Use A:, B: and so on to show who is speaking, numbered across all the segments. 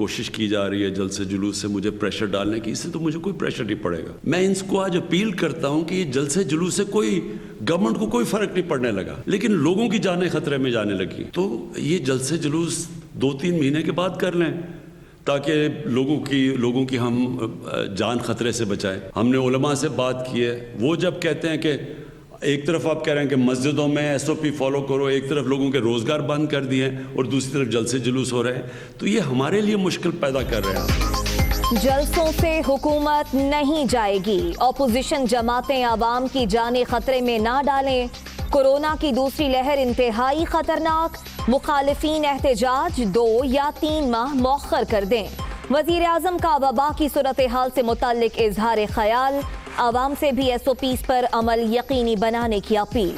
A: کوشش کی جا رہی ہے جلسے جلوس سے مجھے پریشر ڈالنے کی، اس سے تو مجھے کوئی پریشر نہیں پڑے گا. میں ان کو آج اپیل کرتا ہوں کہ یہ جلسے جلوس سے کوئی گورنمنٹ کو کوئی فرق نہیں پڑنے لگا، لیکن لوگوں کی جانیں خطرے میں جانے لگی. تو یہ جلسے جلوس 2-3 مہینے کے بعد کر لیں تاکہ لوگوں کی ہم جان خطرے سے بچائیں. ہم نے علماء سے بات کی ہے، وہ جب کہتے ہیں کہ ایک طرف آپ کہہ رہے ہیں کہ مسجدوں میں SOP فالو کرو، ایک طرف لوگوں کے روزگار بند کر دیے ہیں اور دوسری طرف جلسے جلوس ہو رہے ہیں، تو یہ ہمارے لیے مشکل پیدا کر رہے ہیں.
B: جلسوں سے حکومت نہیں جائے گی، اپوزیشن جماعتیں عوام کی جانیں خطرے میں نہ ڈالیں. کورونا کی دوسری لہر انتہائی خطرناک، مخالفین احتجاج 2 یا 3 ماہ مؤخر کر دیں. وزیر اعظم کا وبا کی صورتحال سے متعلق اظہار خیال، عوام سے بھی SOPs پر عمل یقینی بنانے کی اپیل.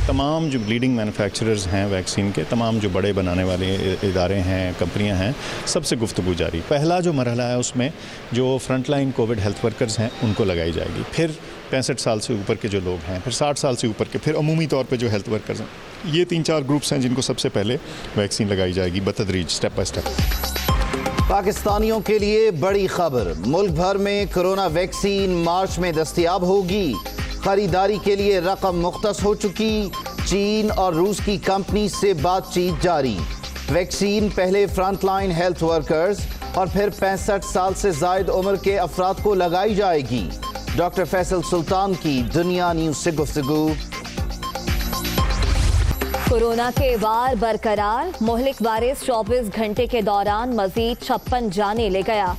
C: تمام جو بلیڈنگ مینوفیکچررز ہیں ویکسین کے، تمام جو بڑے بنانے والے ادارے ہیں، کمپنیاں ہیں، سب سے گفتگو جاری. پہلا جو مرحلہ ہے اس میں جو front line Covid health workers ہیں ان کو لگائی جائے گی، پھر 65 سال سے اوپر کے جو لوگ ہیں، پھر 60 سال سے اوپر کے، پھر عمومی طور پہ جو ہیلتھ ورکرز ہیں. یہ 3-4 گروپس ہیں جن کو سب سے پہلے ویکسین لگائی جائے گی بتدریج، سٹیپ بائی سٹیپ.
D: پاکستانیوں کے لیے بڑی خبر، ملک بھر میں کرونا ویکسین مارچ میں دستیاب ہوگی. خریداری کے لیے رقم مختص ہو چکی، چین اور روس کی کمپنی سے بات چیت جاری. ویکسین پہلے فرنٹ لائن ہیلتھ ورکرز اور پھر 65 سال سے زائد عمر کے افراد کو لگائی جائے گی. ڈاکٹر فیصل سلطان کی دنیا نیوز سے گفتگو.
B: کورونا کے وار برقرار، مہلک وائرس 24 گھنٹے کے دوران مزید 56 جانیں لے گیا.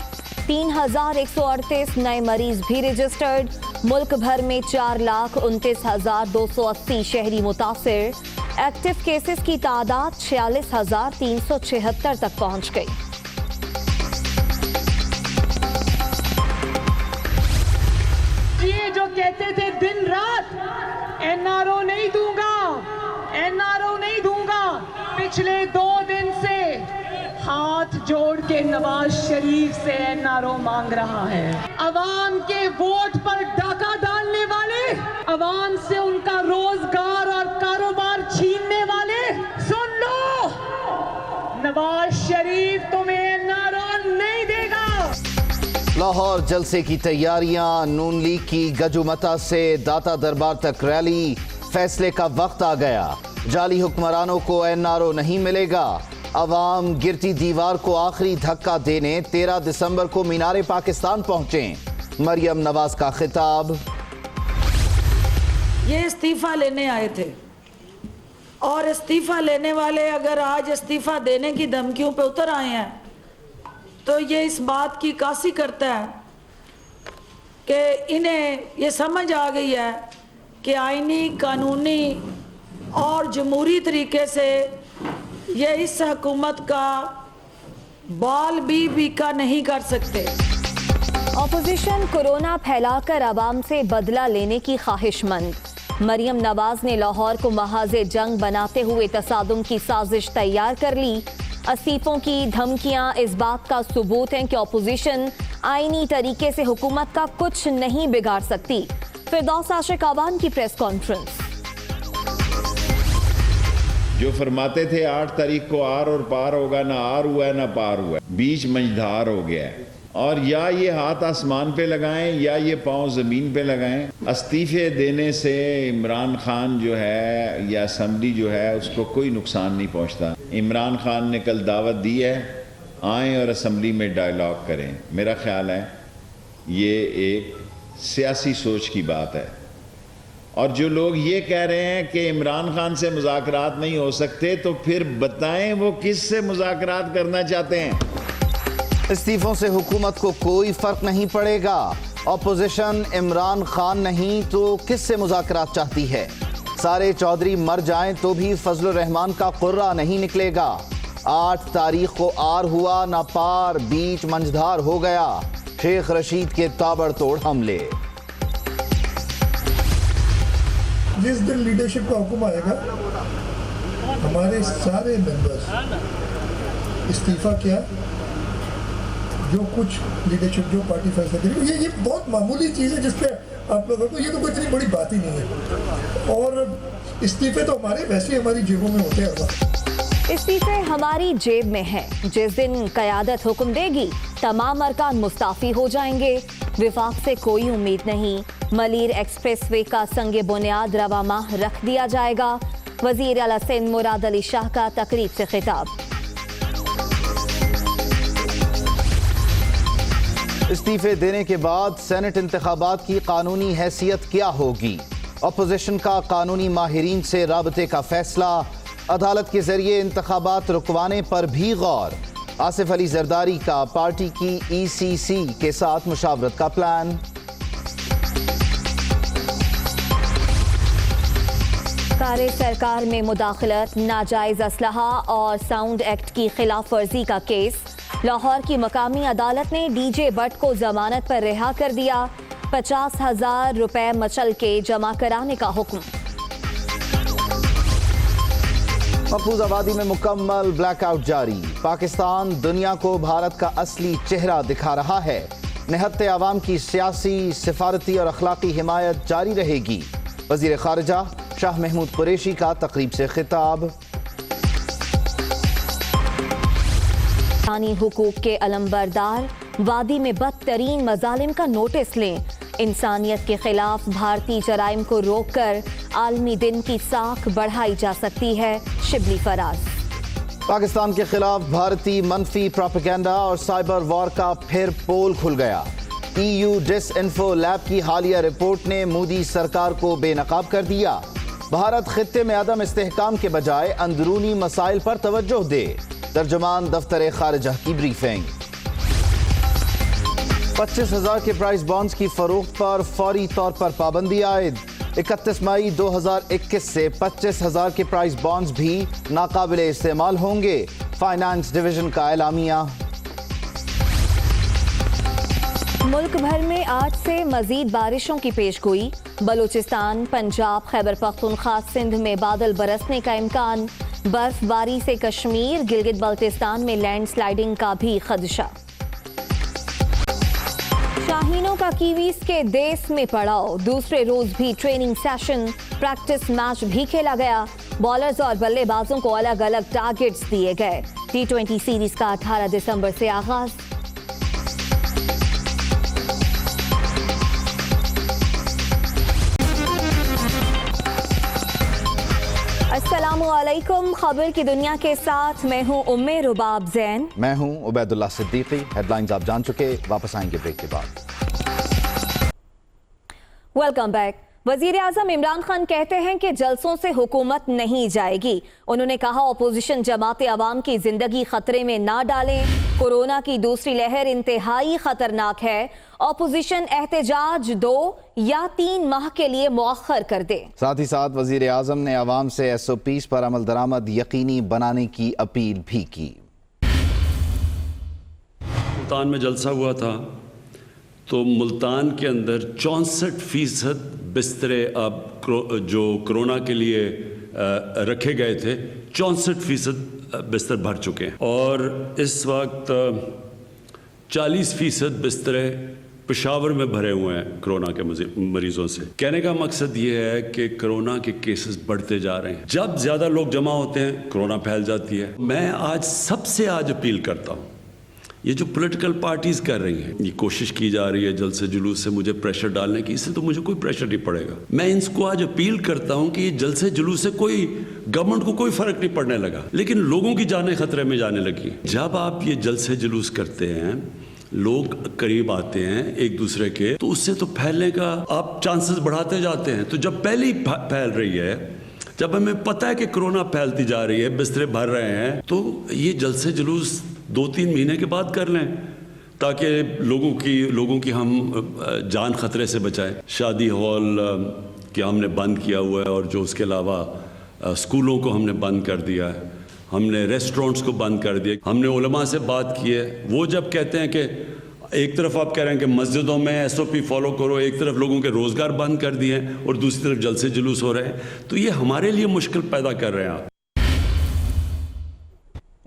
B: 3138 نئے مریض بھی رجسٹرڈ. ملک بھر میں 4,29,280 شہری متاثر. ایکٹیو کیسز کی تعداد 46,376 تک پہنچ گئی.
E: یہ جو کہتے تھے دن رات NRO نہیں دوں گا، NRO نہیں دوں گا، پچھلے 2 دن سے ہاتھ جوڑ کے نواز شریف سے NRO مانگ رہا ہے. عوام کے ووٹ پر ڈاکہ ڈالنے والے، عوام سے ان کا روزگار اور کاروبار چھیننے والے، سن لو، نواز شریف تمہیں NRO نہیں دے گا.
D: لاہور جلسے کی تیاریاں، نون لیگ کی گجومتا سے داتا دربار تک ریلی. فیصلے کا وقت آ گیا، جعلی حکمرانوں کو NRO نہیں ملے گا. عوام گرتی دیوار کو آخری دھکا دینے 13 دسمبر کو مینار پاکستان پہنچیں. مریم نواز کا خطاب.
F: یہ استعفیٰ لینے آئے تھے اور استعفیٰ لینے والے اگر آج استعفیٰ دینے کی دھمکیوں پہ اتر آئے ہیں تو یہ اس بات کی عکاسی کرتا ہے کہ انہیں یہ سمجھ آ گئی ہے کہ آئینی، قانونی اور جمہوری طریقے سے یہ اس حکومت کا بال بھی بیکا نہیں کر سکتے.
B: اپوزیشن کورونا پھیلا کر عوام سے بدلہ لینے کی خواہش مند. مریم نواز نے لاہور کو محاذ جنگ بناتے ہوئے تصادم کی سازش تیار کر لی. استعفوں کی دھمکیاں اس بات کا ثبوت ہیں کہ اپوزیشن آئینی طریقے سے حکومت کا کچھ نہیں بگاڑ سکتی. فردوس عاشق آوان کی پریس کانفرنس.
G: جو فرماتے تھے 8 تاریخ کو آر اور پار ہوگا، نہ آر ہوا ہے نہ پار ہوا ہے، بیچ منجھدار ہو گیا ہے. اور یا یہ ہاتھ آسمان پہ لگائیں یا یہ پاؤں زمین پہ لگائیں. استعفے دینے سے عمران خان جو ہے یا اسمبلی جو ہے اس کو کوئی نقصان نہیں پہنچتا. عمران خان نے کل دعوت دی ہے، آئیں اور اسمبلی میں ڈائیلاگ کریں. میرا خیال ہے یہ ایک سیاسی سوچ کی بات ہے. اور جو لوگ یہ کہہ رہے ہیں کہ عمران خان سے مذاکرات نہیں ہو سکتے تو پھر بتائیں وہ کس سے مذاکرات کرنا چاہتے ہیں.
D: استعفوں سے حکومت کو کوئی فرق نہیں پڑے گا. اپوزیشن عمران خان نہیں تو کس سے مذاکرات چاہتی ہے؟ سارے چودھری مر جائیں تو بھی فضل الرحمان کا قرہ نہیں نکلے گا. 8 تاریخ کو آر ہوا نہ پار، بیچ منجھدار ہو گیا. شیخ رشید کے تابڑ توڑ حملے.
H: جس دن لیڈرشپ کا حکم آئے گا ہمارے سارے ممبرز استعفیٰ کیا، جو کچھ لیڈرشپ جو پارٹی فیصلہ کرے، یہ بہت معمولی چیز ہے جس پہ آپ لوگوں کو یہ تو کوئی اتنی بڑی بات ہی نہیں ہے. اور استعفے تو ہمارے ویسے ہماری جیبوں میں ہوتے ہیں.
B: इस्तीफे हमारी जेब में है। जिस दिन क़यादत हुक्म देगी तमाम अरकान मुस्ताफी हो जाएंगे। विफाक से कोई उम्मीद नहीं। मलीर एक्सप्रेस वे का संगे बुनियाद रवा माह रख दिया जाएगा। वजीर आला सिंध मुराद अली शाह का तकरीब से खिताब।
D: इस्तीफे देने के बाद सेनेट इंतखाबात की कानूनी हैसियत क्या होगी? अपोजिशन का कानूनी माहिरीन से राबते का फैसला। अदालत के जरिए इंतखाबात रुकवाने पर भी गौर। आसिफ अली जरदारी का पार्टी की ECC के साथ मुशावरत का प्लान।
B: कार्य सरकार में मुदाखलत, नाजायज असलहा और साउंड एक्ट की खिलाफ वर्जी का केस। लाहौर की मकामी अदालत ने DJ भट्ट को जमानत पर रिहा कर दिया। 50,000 रुपए मचल के जमा कराने का हुक्म।
D: महफूज आबादी में मुकम्मल ब्लैकआउट जारी। पाकिस्तान दुनिया को भारत का असली चेहरा दिखा रहा है। निहत्ते आवाम की सियासी, सिफारती और अखलाकी हिमायत जारी रहेगी। वजीर खारजा शाह महमूद कुरैशी का तकरीब से खिताब।
B: इंसानी हुकूक के अलमबरदार वादी में बदतरीन मजालिम का नोटिस लें। इंसानियत के खिलाफ भारतीय जराइम को रोककर आलमी दिन की साख बढ़ाई जा सकती है। शिबली फराज।
D: पाकिस्तान के खिलाफ भारतीय मनफी प्रोपेगेंडा और साइबर वॉर का फिर पोल खुल गया। EU डिसइंफो लैब की हालिया रिपोर्ट ने मोदी सरकार को बेनकाब कर दिया। भारत खित्ते में अदम इस्तेहकाम के बजाय अंदरूनी मसाइल पर तवज्जो दे। तर्जुमान दफ्तर खारिजा की ब्रीफिंग। 25,000 के प्राइस बॉन्ड्स की फरोख्त पर फौरी तौर पर पाबंदी आयद। 31 मई 2021 से 25,000 के प्राइस बॉन्ड्स भी नाकाबिले इस्तेमाल होंगे। फाइनेंस डिवीजन का एलामिया।
B: मुल्क भर में आज से मजीद बारिशों की पेशगोई। बलूचिस्तान, पंजाब, खैबर पख्तूनख्वा, सिंध में बादल बरसने का इम्कान। बर्फबारी से कश्मीर, गिलगित बल्तिस्तान में लैंडस्लाइडिंग का भी खदशा। शाहीनों का कीवीज के देश में पड़ाव। दूसरे रोज भी ट्रेनिंग सेशन, प्रैक्टिस मैच भी खेला गया। बॉलर्स और बल्लेबाजों को अलग अलग टारगेट्स दिए गए। T20 सीरीज का 18 दिसंबर से आगाज। अस्सलामुअलैकुम। खबर की दुनिया के साथ मैं हूं उम्मे रुबाब जैन।
D: मैं हूं उबैदुल्लाह सिद्दीकी। हेडलाइंस आप जान चुके, वापस आएंगे ब्रेक के बाद।
B: Welcome back. वजीर आजम इमरान खान कहते हैं कि जलसों से हुकूमत नहीं जाएगी। उन्होंने कहा ऑपोजिशन जमाते अवाम की जिंदगी खतरे में ना डालें। कोरोना की दूसरी लहर इंतहाई खतरनाक है। ऑपोजिशन एहतजाज 2 या 3 माह के लिए मुअख्खर कर दे। साथ ही साथ वजीर आजम ने अवाम से SOPs पर अमल दरामद यकीनी बनाने की अपील भी की।
A: मुल्तान में जलसा हुआ था तो मुल्तान के अंदर 64% बिस्तरे अब जो कोरोना के लिए रखे गए थे 64% बिस्तर भर चुके हैं और इस वक्त 40% बिस्तरे पेशावर में भरे हुए हैं कोरोना के मरीजों से। कहने का मकसद ये है कि कोरोना के केसेस बढ़ते जा रहे हैं। जब ज़्यादा लोग जमा होते हैं कोरोना फैल जाती है। मैं आज सबसे अपील करता हूँ, ये जो पॉलिटिकल पार्टीज कर रही हैं, ये कोशिश की जा रही है जल्द से जुलूस से मुझे प्रेशर डालने की, इससे तो मुझे कोई प्रेशर नहीं पड़ेगा। मैं इनको आज अपील करता हूं कि ये जल्द से जुलूस से कोई गवर्नमेंट को कोई फर्क नहीं पड़ने लगा, लेकिन लोगों की जानें खतरे में जाने लगी। जब आप ये जल्द से जुलूस करते हैं, लोग करीब आते हैं एक दूसरे के, तो उससे तो फैलने का आप चांसेस बढ़ाते जाते हैं। तो जब पहले ही फैल रही है, जब हमें पता है कि कोरोना फैलती जा रही है, बिस्तरे भर रहे हैं, तो ये जल्द से जुलूस 2-3 महीने के बाद कर लें ताकि लोगों की हम जान खतरे से बचाएं। शादी हॉल कि हमने बंद किया हुआ है और जो उसके अलावा स्कूलों को हमने बंद कर दिया है, हमने रेस्टोरेंट्स को बंद कर दिया। हमने उलमा से बात की है, वो जब कहते हैं कि एक तरफ आप कह रहे हैं कि मस्जिदों में SOP फॉलो करो, एक तरफ लोगों के रोज़गार बंद कर दिए हैं और दूसरी तरफ जलसे जुलूस हो रहे हैं, तो ये हमारे लिए मुश्किल पैदा कर रहे हैं आप।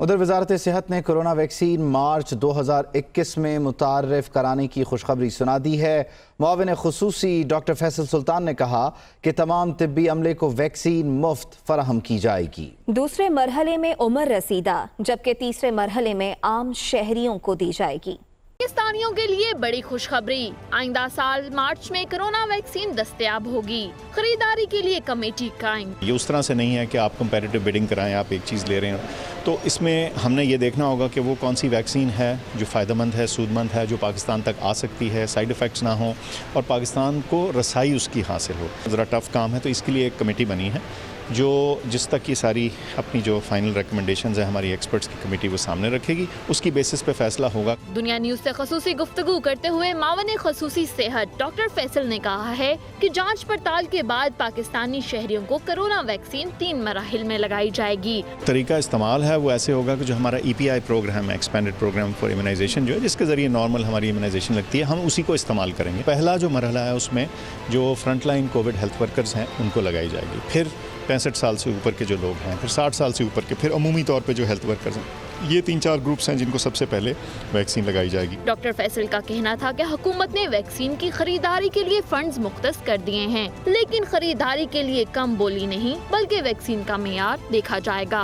D: उधर वजारत सेहत ने कोरोना वैक्सीन मार्च 2021 में मुतारफ कराने की खुशखबरी सुना दी है। मुआविन खुसूसी डॉक्टर फैसल सुल्तान ने कहा कि तमाम तिब्बी अमले को वैक्सीन मुफ्त फराहम की जाएगी।
B: दूसरे मरहले में उम्र रसीदा, जबकि तीसरे मरहले में आम शहरियों को दी जाएगी।
I: पाकिस्तानियों के लिए बड़ी खुशखबरी, आइंदा साल मार्च में कोरोना वैक्सीन दस्तयाब होगी। खरीदारी के लिए कमेटी कायम।
C: ये उस तरह से नहीं है कि आप कंपैरेटिव बिडिंग कराएं, आप एक चीज़ ले रहे हो, तो इसमें हमने ये देखना होगा कि वो कौन सी वैक्सीन है जो फ़ायदेमंद है, सूदमंद है, जो पाकिस्तान तक आ सकती है, साइड इफ़ेक्ट्स ना हो और पाकिस्तान को रसाई उसकी हासिल हो। ज़रा टफ़ काम है, तो इसके लिए एक कमेटी बनी है जो जिस तक की सारी अपनी जो फाइनल रिकमेंडेशंस है हमारी एक्सपर्ट्स की कमेटी वो सामने रखेगी, उसकी बेसिस पे फैसला होगा।
I: दुनिया न्यूज़ से खसूसी गुफ्तगू करते हुए मावन खसूसी सेहत डॉक्टर फैसल ने कहा है कि जांच पड़ताल के बाद पाकिस्तानी शहरियों को कोरोना वैक्सीन 3 मराहिल में लगाई जाएगी।
C: तरीका इस्तेमाल है वो ऐसे होगा कि जो हमारा EPI प्रोग्राम है, एक्सपेंडेड प्रोग्राम फॉर इम्यूनाइजेशन, जो है जिसके ज़रिए नॉर्मल हमारी इम्यूनाइजेशन लगती है, हम उसी को इस्तेमाल करेंगे। पहला जो मरहला है उसमें जो front line Covid health workers हैं उनको लगाई जाएगी, फिर 65 साल से ऊपर के जो लोग हैं, फिर 60 साल से ऊपर के, फिर अमूमी तौर पे जो हेल्थ वर्कर्स हैं। ये 3-4 ग्रुप्स हैं जिनको सबसे पहले वैक्सीन लगाई जाएगी।
I: डॉक्टर फैसल का कहना था कि हुकूमत ने वैक्सीन की खरीदारी के लिए फंड्स मुख्तस कर दिए हैं, लेकिन खरीदारी के लिए कम बोली नहीं बल्कि वैक्सीन का मेयार देखा जाएगा।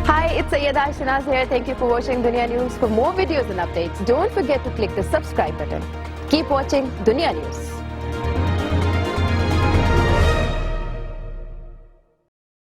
J: Hi, it's Sayyeda Shanaz here. Thank you for watching Dunya News. For more videos and updates, don't forget to click the subscribe button. Keep watching Dunya News.